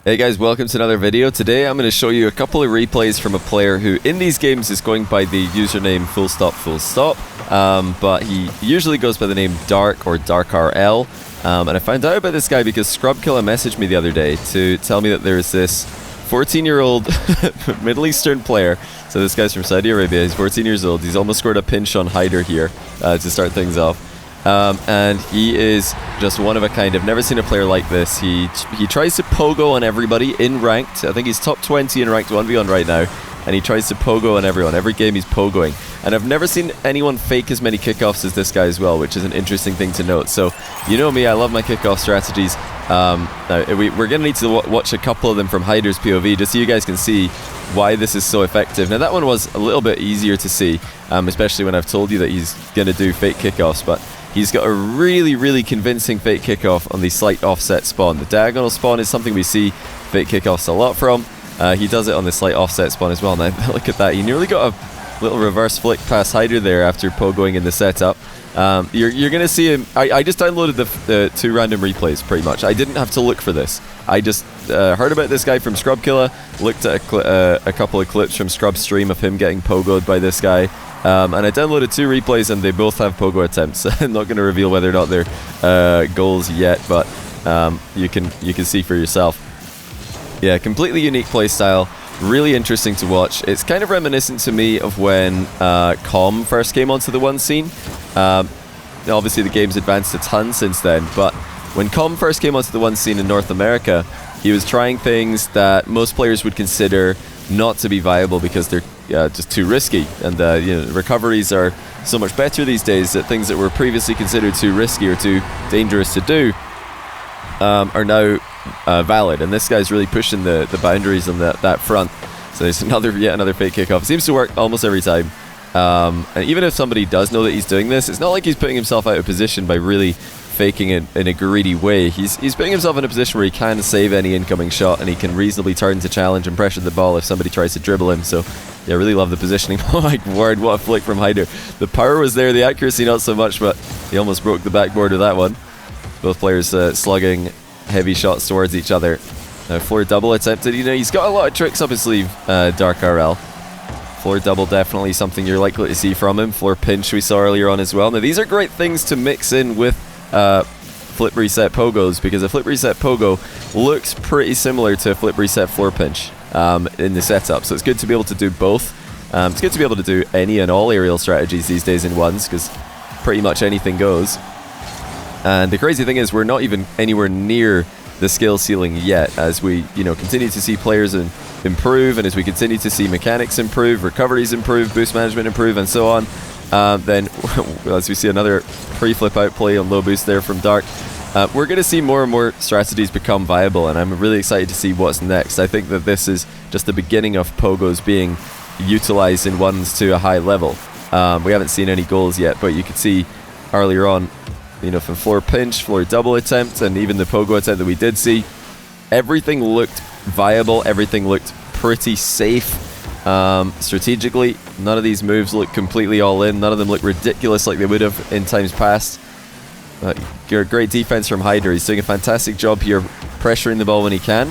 Hey guys, welcome to another video. Today I'm going to show you a couple of replays from a player who in these games is going by the username full stop, but he usually goes by the name Dark or DarkRL. And I found out about this guy because Scrubkilla messaged me the other day to tell me that there's this 14-year-old Middle Eastern player. So this guy's from Saudi Arabia, he's 14 years old, he's almost scored a pinch on Hyder here to start things off. And he is just one of a kind. I've never seen a player like this. He tries to pogo on everybody in ranked. I think he's top 20 in ranked 1v1 right now, and he tries to pogo on everyone. Every game he's pogoing. And I've never seen anyone fake as many kickoffs as this guy as well, which is an interesting thing to note. So, you know me, I love my kickoff strategies. Now, we're going to need to watch a couple of them from Hyder's POV, just so you guys can see why this is so effective. Now, that one was a little bit easier to see, especially when I've told you that he's going to do fake kickoffs, but he's got a really convincing fake kickoff on the slight offset spawn. The diagonal spawn is something we see fake kickoffs a lot from. He does it on the slight offset spawn as well. Now look at that, he nearly got a little reverse flick past Hyder there after pogoing in the setup. You're going to see him. I just downloaded the two random replays pretty much. I didn't have to look for this. I just heard about this guy from Scrubkilla, looked at a couple of clips from Scrub's stream of him getting pogoed by this guy. And I downloaded two replays and they both have pogo attempts. I'm not going to reveal whether or not they're goals yet, but you can see for yourself. Yeah, completely unique playstyle, really interesting to watch. It's kind of reminiscent to me of when Com first came onto the one scene. Obviously the game's advanced a ton since then, but when Com first came onto the one scene in North America, he was trying things that most players would consider not to be viable because they're just too risky, and recoveries are so much better these days that things that were previously considered too risky or too dangerous to do are now valid, and this guy's really pushing the boundaries on that front. So there's yet another fake kickoff. It seems to work almost every time, and even if somebody does know that he's doing this, it's not like he's putting himself out of position by really faking it in a greedy way. He's putting himself in a position where he can save any incoming shot, and he can reasonably turn to challenge and pressure the ball if somebody tries to dribble him. So yeah, I really love the positioning. Oh my word, what a flick from Hyder. The power was there, the accuracy not so much, but he almost broke the backboard with that one. Both players slugging heavy shots towards each other. Floor double attempted. He's got a lot of tricks up his sleeve, DarkRL. Floor double, definitely something you're likely to see from him. Floor pinch we saw earlier on as well. Now these are great things to mix in with flip reset pogos, because a flip reset pogo looks pretty similar to a flip reset floor pinch in the setup, so it's good to be able to do both. It's good to be able to do any and all aerial strategies these days in ones, because pretty much anything goes. And the crazy thing is we're not even anywhere near the skill ceiling yet, as we continue to see players improve, and as we continue to see mechanics improve, recoveries improve, boost management improve, and so on. Then as we see another pre-flip out play on low boost there from Dark, we're going to see more and more strategies become viable, and I'm really excited to see what's next. I think that this is just the beginning of pogos being utilized in ones to a high level. We haven't seen any goals yet, but you could see earlier on, from floor pinch, floor double attempt, and even the pogo attempt that we did see, everything looked viable, everything looked pretty safe. Strategically, none of these moves look completely all in. None of them look ridiculous like they would have in times past. Great defense from Hyder. He's doing a fantastic job here, pressuring the ball when he can.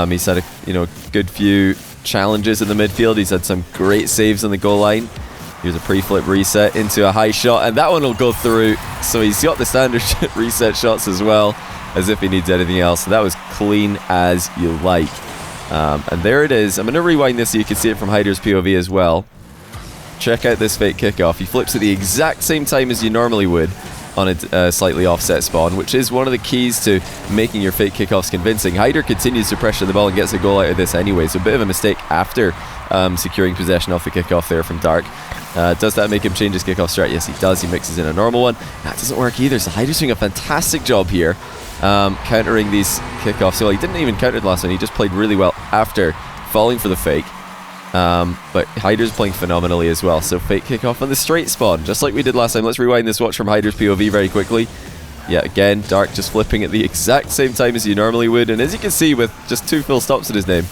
He's had a good few challenges in the midfield. He's had some great saves on the goal line. Here's a pre-flip reset into a high shot, and that one will go through. So he's got the standard reset shots as well, as if he needs anything else. So that was clean as you like. And there it is. I'm going to rewind this so you can see it from Hyder's POV as well. Check out this fake kickoff. He flips at the exact same time as you normally would on a slightly offset spawn, which is one of the keys to making your fake kickoffs convincing. Hyder continues to pressure the ball and gets a goal out of this anyway, so a bit of a mistake after securing possession off the kickoff there from Dark. Does that make him change his kickoff strat? Yes, he does. He mixes in a normal one. That doesn't work either, so Hyder's doing a fantastic job here countering these kickoffs. Well, he didn't even counter the last one. He just played really well after falling for the fake. But Hyder's playing phenomenally as well. So fake kickoff on the straight spawn, just like we did last time. Let's rewind this watch from Hyder's POV very quickly. Yeah, again, Dark just flipping at the exact same time as you normally would. And as you can see, with just two full stops in his name,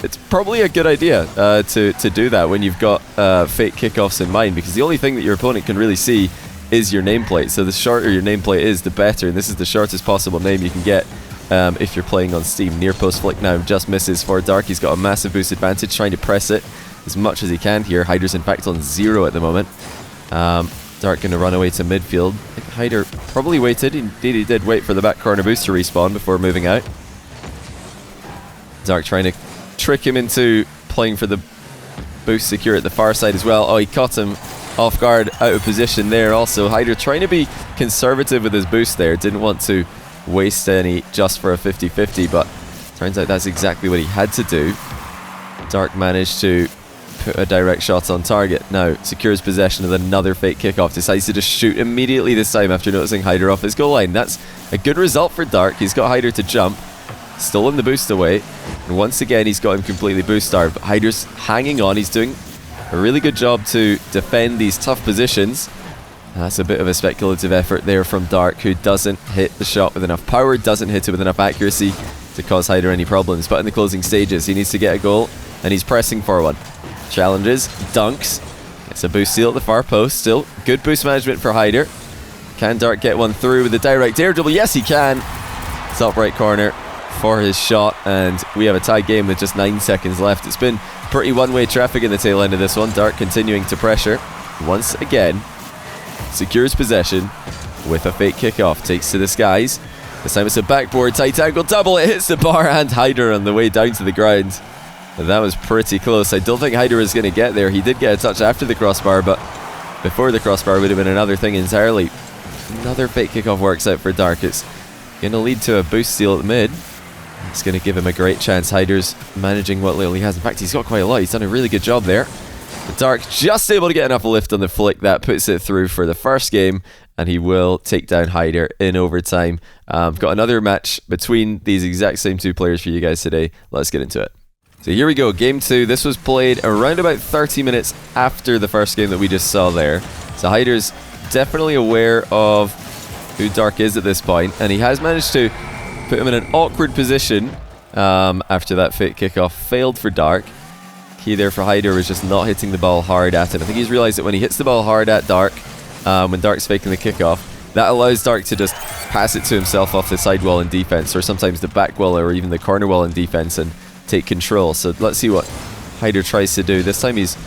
it's probably a good idea to do that when you've got fake kickoffs in mind, because the only thing that your opponent can really see is your nameplate. So the shorter your nameplate is, the better. And this is the shortest possible name you can get if you're playing on Steam. Near post flick now just misses for Dark. He's got a massive boost advantage, trying to press it as much as he can here. Hyder's in fact on 0 at the moment. Dark going to run away to midfield. I think Hyder probably waited. Indeed, he did wait for the back corner boost to respawn before moving out. Dark trying to trick him into playing for the boost secure at the far side as well. Oh, he caught him off guard, out of position there also. Hyder trying to be conservative with his boost there. Didn't want to waste any just for a 50-50, but turns out that's exactly what he had to do. Dark managed to put a direct shot on target. Now secures possession with another fake kickoff. Decides to just shoot immediately this time after noticing Hyder off his goal line. That's a good result for Dark. He's got Hyder to jump. Stolen the boost away. And once again, he's got him completely boost starved. But Hyder's hanging on. He's doing a really good job to defend these tough positions. That's a bit of a speculative effort there from Dark, who doesn't hit the shot with enough power, doesn't hit it with enough accuracy to cause Hyder any problems. But in the closing stages, he needs to get a goal, and he's pressing for one. Challenges, dunks, gets a boost steal at the far post. Still good boost management for Hyder. Can Dark get one through with a direct air dribble? Yes, he can. Top right corner for his shot, and we have a tie game with just 9 seconds left. It's been pretty one-way traffic in the tail end of this one. Dark continuing to pressure once again. Secures possession with a fake kickoff. Takes to the skies. This time it's a backboard tight angle double. It hits the bar and Hyder on the way down to the ground. That was pretty close. I don't think Hyder was going to get there. He did get a touch after the crossbar, but before the crossbar would have been another thing entirely. Another fake kickoff works out for Dark. It's going to lead to a boost steal at the mid. It's going to give him a great chance. Hyder's managing what little he has. In fact, he's got quite a lot. He's done a really good job there. But Dark just able to get enough lift on the flick. That puts it through for the first game, and he will take down Hyder in overtime. I've got another match between these exact same two players for you guys today. Let's get into it. So here we go, game 2. This was played around about 30 minutes after the first game that we just saw there. So Hyder's definitely aware of who Dark is at this point, and he has managed to put him in an awkward position after that fake kickoff failed for Dark. Key there for Hyder was just not hitting the ball hard at him. I think he's realized that when he hits the ball hard at Dark, when Dark's faking the kickoff, that allows Dark to just pass it to himself off the side wall in defense, or sometimes the back wall or even the corner wall in defense, and take control. So let's see what Hyder tries to do. This time he's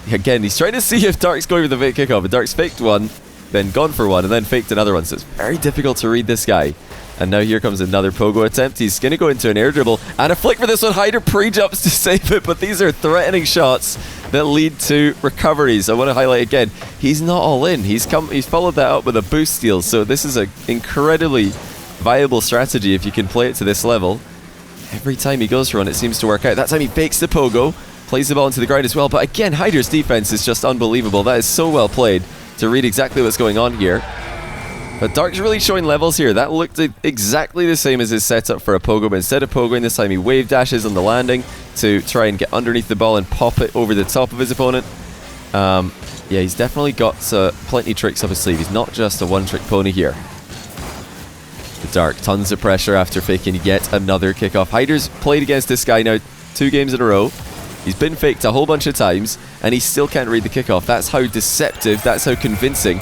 trying to see if Dark's going for the fake kickoff, but Dark's faked one, then gone for one, and then faked another one. So it's very difficult to read this guy. And now here comes another pogo attempt. He's going to go into an air dribble and a flick for this one. Hyder pre-jumps to save it, but these are threatening shots that lead to recoveries. I want to highlight again, he's not all in. He's followed that up with a boost steal. So this is an incredibly viable strategy if you can play it to this level. Every time he goes for one, it seems to work out. That time he fakes the pogo, plays the ball into the ground as well. But again, Hyder's defense is just unbelievable. That is so well played to read exactly what's going on here. But Dark's really showing levels here. That looked exactly the same as his setup for a pogo, but instead of pogoing this time, he wave dashes on the landing to try and get underneath the ball and pop it over the top of his opponent. Yeah, he's definitely got plenty of tricks up his sleeve. He's not just a one-trick pony here. Dark, tons of pressure after faking yet another kickoff. Hyder's played against this guy now 2 games in a row. He's been faked a whole bunch of times, and he still can't read the kickoff. That's how deceptive, that's how convincing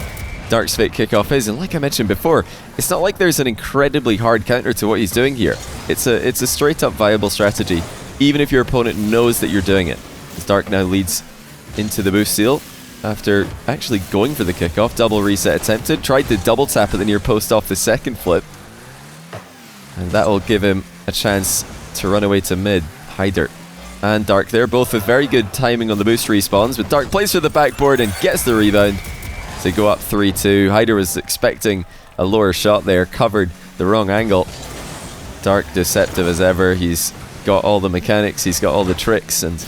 Dark's fake kickoff is. And like I mentioned before, it's not like there's an incredibly hard counter to what he's doing here. It's a straight up viable strategy, even if your opponent knows that you're doing it. As Dark now leads into the boost steal after actually going for the kickoff. Double reset attempted, tried to double tap at the near post off the second flip, and that will give him a chance to run away to mid. Hyder and Dark there, both with very good timing on the boost respawns, but Dark plays for the backboard and gets the rebound to go up 3-2. Hyder was expecting a lower shot there, covered the wrong angle. Dark deceptive as ever. He's got all the mechanics, he's got all the tricks, and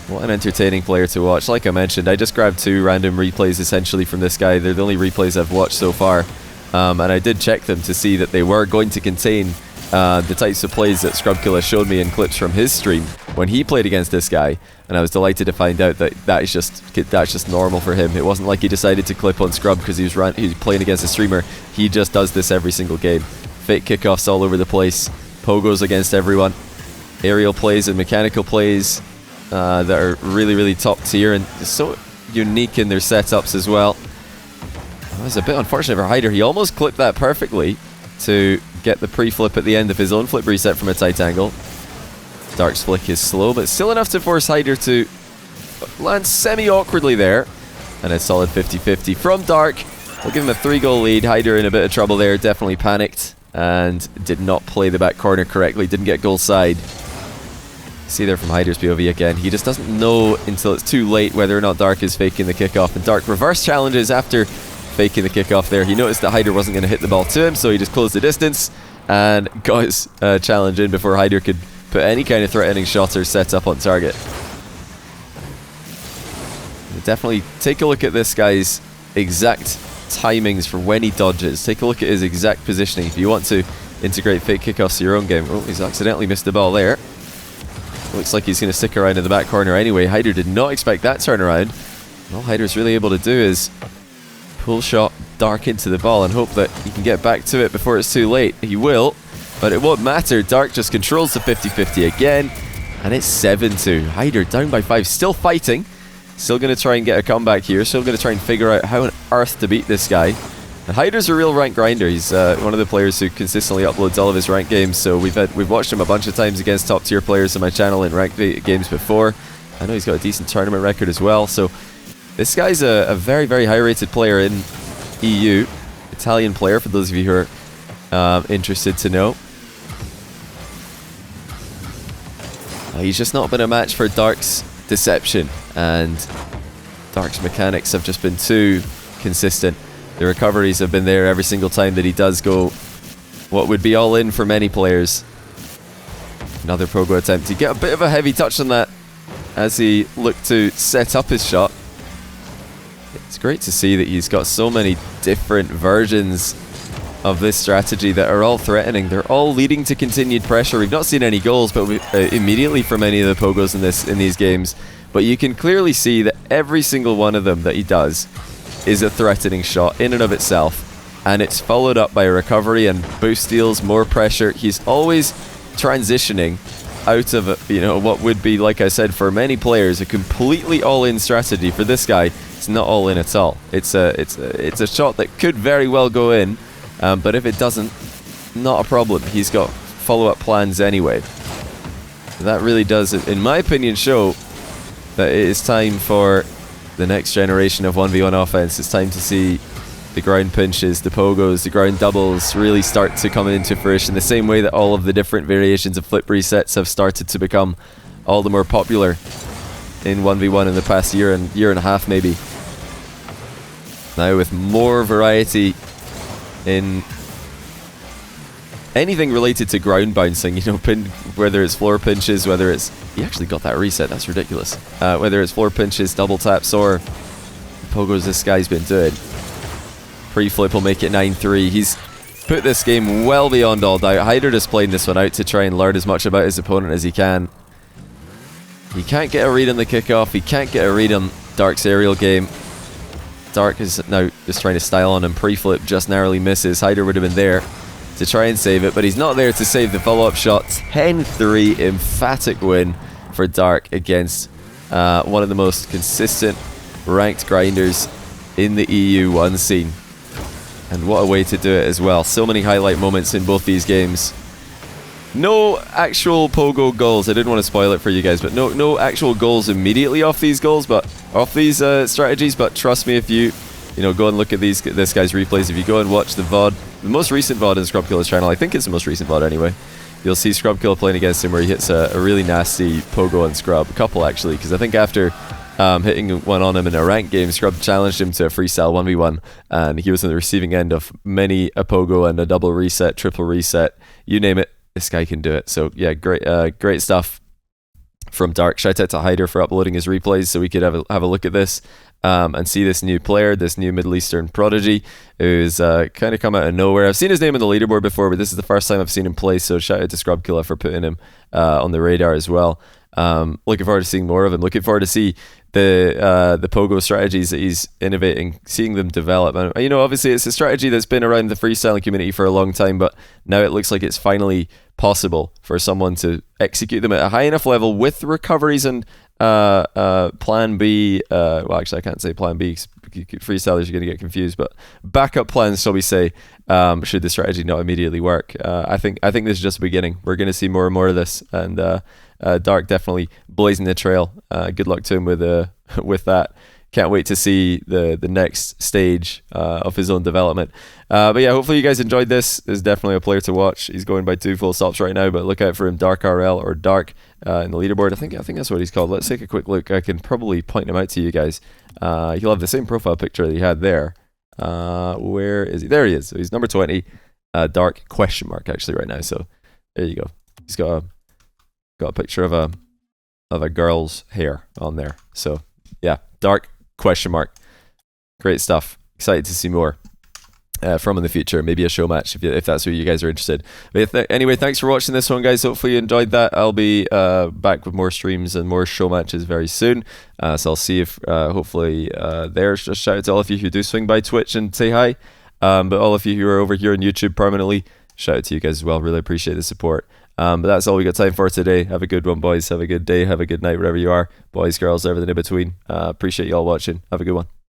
what an entertaining player to watch. Like I mentioned, I just grabbed 2 random replays essentially from this guy. They're the only replays I've watched so far, and I did check them to see that they were going to contain the types of plays that Scrubkilla showed me in clips from his stream when he played against this guy, and I was delighted to find out that that's just normal for him. It wasn't like he decided to clip on Scrub because he was playing against a streamer. He just does this every single game. Fake kickoffs all over the place, pogos against everyone, aerial plays and mechanical plays that are really, really top tier and so unique in their setups as well. That was a bit unfortunate for Hyder. He almost clipped that perfectly to get the pre-flip at the end of his own flip reset from a tight angle. Dark's flick is slow, but still enough to force Hyder to land semi-awkwardly there. And a solid 50-50 from Dark. We'll give him a 3-goal lead. Hyder in a bit of trouble there, definitely panicked and did not play the back corner correctly, didn't get goal side. See there from Hyder's POV again, he just doesn't know until it's too late whether or not Dark is faking the kickoff, and Dark reverse challenges after faking the kickoff there. He noticed that Hyder wasn't going to hit the ball to him, so he just closed the distance and got his challenge in before Hyder could put any kind of threatening shot or set up on target. Definitely take a look at this guy's exact timings for when he dodges. Take a look at his exact positioning if you want to integrate fake kickoffs to your own game. Oh, he's accidentally missed the ball there. Looks like he's going to stick around in the back corner anyway. Hyder did not expect that turnaround. All Hyder's really able to do is pull shot Dark into the ball and hope that he can get back to it before it's too late. He will, but it won't matter. Dark just controls the 50-50 again, and it's 7-2. Hyder down by 5, still fighting. Still going to try and get a comeback here. Still going to try and figure out how on earth to beat this guy. And Hyder's a real rank grinder. He's one of the players who consistently uploads all of his ranked games. So we've watched him a bunch of times against top tier players on my channel in ranked games before. I know he's got a decent tournament record as well. So this guy's a very, very high rated player in EU. Italian player, for those of you who are interested to know. He's just not been a match for Dark's deception, and Dark's mechanics have just been too consistent. The recoveries have been there every single time that he does go what would be all in for many players. Another Pogo attempt. He get a bit of a heavy touch on that as he looked to set up his shot. It's great to see that he's got so many different versions of this strategy that are all threatening. They're all leading to continued pressure. We've not seen any goals, but immediately from any of the Pogos in these games. But you can clearly see that every single one of them that he does is a threatening shot in and of itself, and it's followed up by a recovery and boost steals, more pressure. He's always transitioning out of what would be, like I said, for many players, a completely all-in strategy. For this guy, it's not all in at all. It's a shot that could very well go in. But if it doesn't, not a problem. He's got follow-up plans anyway. That really does, in my opinion, show that it is time for the next generation of 1v1 offense. It's time to see the ground pinches, the pogos, the ground doubles really start to come into fruition, the same way that all of the different variations of flip resets have started to become all the more popular in 1v1 in the past year and a half maybe. Now with more variety in anything related to ground bouncing, whether it's floor pinches, whether it's... He actually got that reset, that's ridiculous. Whether it's floor pinches, double taps, or pogos this guy's been doing. Pre-flip will make it 9-3. He's put this game well beyond all doubt. Hyder just playing this one out to try and learn as much about his opponent as he can. He can't get a read on the kickoff. He can't get a read on Dark's aerial game. Dark is now just trying to style on him. Pre-flip just narrowly misses. Hyder would have been there to try and save it, but he's not there to save the follow-up shot. 10-3, emphatic win for Dark against one of the most consistent ranked grinders in the EU1 scene. And what a way to do it as well. So many highlight moments in both these games. No actual Pogo goals. I didn't want to spoil it for you guys, but no actual goals immediately off these goals, but off these strategies. But trust me, if you go and look at this guy's replays, if you go and watch the VOD, the most recent VOD in Scrubkiller's channel, I think it's the most recent VOD anyway, you'll see Scrubkiller playing against him where he hits a really nasty Pogo on Scrub. A couple actually, because I think after hitting one on him in a ranked game, Scrub challenged him to a freestyle 1v1, and he was on the receiving end of many a Pogo and a double reset, triple reset, you name it. This guy can do it. So yeah, great stuff from Dark. Shout out to Hyder for uploading his replays so we could have a look at this and see this new player, this new Middle Eastern Prodigy, who's kind of come out of nowhere. I've seen his name on the leaderboard before, but this is the first time I've seen him play, so shout out to Scrubkiller for putting him on the radar as well. Looking forward to seeing more of him. Looking forward to see the Pogo strategies that he's innovating, seeing them develop. And obviously it's a strategy that's been around the freestyling community for a long time, but now it looks like it's finally possible for someone to execute them at a high enough level with recoveries and plan B. Well, actually, I can't say plan B. Freestylers are going to get confused, but backup plans, shall we say, should the strategy not immediately work. I think this is just the beginning. We're going to see more and more of this, and Dark definitely blazing the trail. Good luck to him with that. Can't wait to see the next stage of his own development. But yeah, hopefully you guys enjoyed this. This is definitely a player to watch. He's going by 2 full stops right now, but look out for him, Dark RL or Dark in the leaderboard. I think that's what he's called. Let's take a quick look. I can probably point him out to you guys. He'll have the same profile picture that he had there. Where is he? There he is. So he's number 20. Dark question mark actually right now. So there you go. He's got a picture of a girl's hair on there. So yeah, Dark question mark. Great stuff. Excited to see more from in the future. Maybe a show match if that's what you guys are interested. But anyway, thanks for watching this one, guys. Hopefully you enjoyed that. I'll be back with more streams and more show matches very soon. So I'll see if hopefully there's just shout out to all of you who do swing by Twitch and say hi. But all of you who are over here on YouTube permanently, shout out to you guys as well. Really appreciate the support. But that's all we got time for today. Have a good one, boys. Have a good day. Have a good night wherever you are. Boys, girls, everything in between. Appreciate you all watching. Have a good one.